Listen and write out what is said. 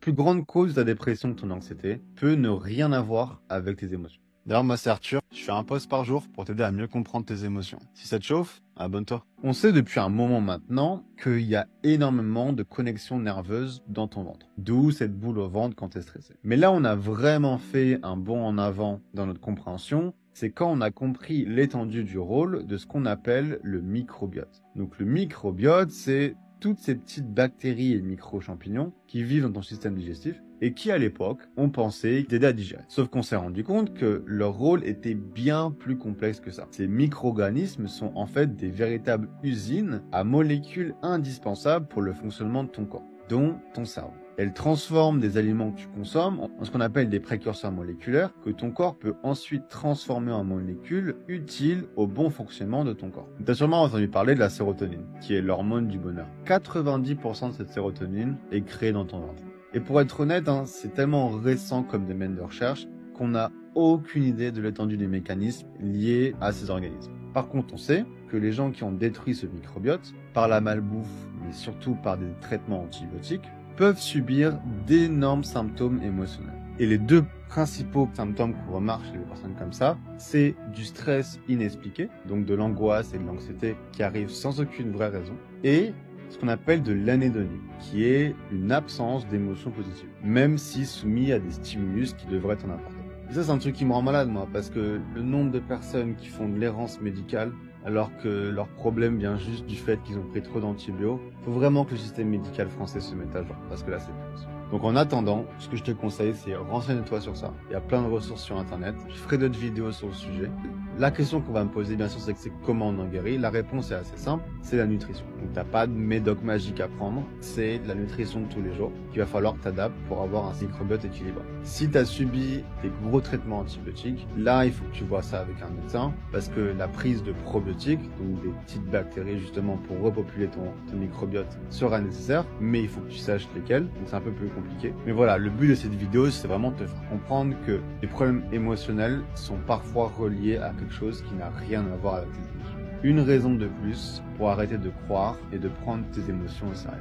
plus grande cause de ta dépression, de ton anxiété, peut ne rien avoir avec tes émotions. D'ailleurs, moi c'est Arthur, je fais un post par jour pour t'aider à mieux comprendre tes émotions. Si ça te chauffe, abonne-toi. On sait depuis un moment maintenant qu'il y a énormément de connexions nerveuses dans ton ventre. D'où cette boule au ventre quand t'es stressé. Mais là, on a vraiment fait un bond en avant dans notre compréhension. C'est quand on a compris l'étendue du rôle de ce qu'on appelle le microbiote. Donc le microbiote, c'est toutes ces petites bactéries et micro-champignons qui vivent dans ton système digestif et qui, à l'époque, ont pensé t'aider à digérer. Sauf qu'on s'est rendu compte que leur rôle était bien plus complexe que ça. Ces micro-organismes sont en fait des véritables usines à molécules indispensables pour le fonctionnement de ton corps, dont ton cerveau. Elles transforment des aliments que tu consommes en ce qu'on appelle des précurseurs moléculaires que ton corps peut ensuite transformer en molécules utiles au bon fonctionnement de ton corps. Tu as sûrement entendu parler de la sérotonine, qui est l'hormone du bonheur. 90% de cette sérotonine est créée dans ton ventre. Et pour être honnête, c'est tellement récent comme domaine de recherche qu'on n'a aucune idée de l'étendue des mécanismes liés à ces organismes. Par contre, on sait que les gens qui ont détruit ce microbiote, par la malbouffe, mais surtout par des traitements antibiotiques, peuvent subir d'énormes symptômes émotionnels. Et les deux principaux symptômes qu'on remarque chez les personnes comme ça, c'est du stress inexpliqué, donc de l'angoisse et de l'anxiété qui arrivent sans aucune vraie raison, et ce qu'on appelle de l'anédonie, qui est une absence d'émotions positives, même si soumis à des stimulus qui devraient en apporter. Et ça, c'est un truc qui me rend malade, moi, parce que le nombre de personnes qui font de l'errance médicale, alors que leur problème vient juste du fait qu'ils ont pris trop d'antibiotiques, faut vraiment que le système médical français se mette à jour, parce que là, c'est plus. Donc en attendant, ce que je te conseille, c'est renseigne-toi sur ça. Il y a plein de ressources sur Internet. Je ferai d'autres vidéos sur le sujet. La question qu'on va me poser, bien sûr, c'est comment on en guérit. La réponse est assez simple, c'est la nutrition. Donc t'as pas de médoc magique à prendre, c'est la nutrition de tous les jours qu'il va falloir que t'adaptes pour avoir un microbiote équilibré. Si t'as subi des gros traitements antibiotiques, là, il faut que tu vois ça avec un médecin, parce que la prise de probiotiques, donc des petites bactéries justement pour repopuler ton microbiote, sera nécessaire, mais il faut que tu saches lesquelles, donc c'est un peu plus compliqué. Mais voilà, le but de cette vidéo, c'est vraiment de te faire comprendre que les problèmes émotionnels sont parfois reliés à quelque chose qui n'a rien à voir avec tes émotions. Une raison de plus pour arrêter de croire et de prendre tes émotions au sérieux.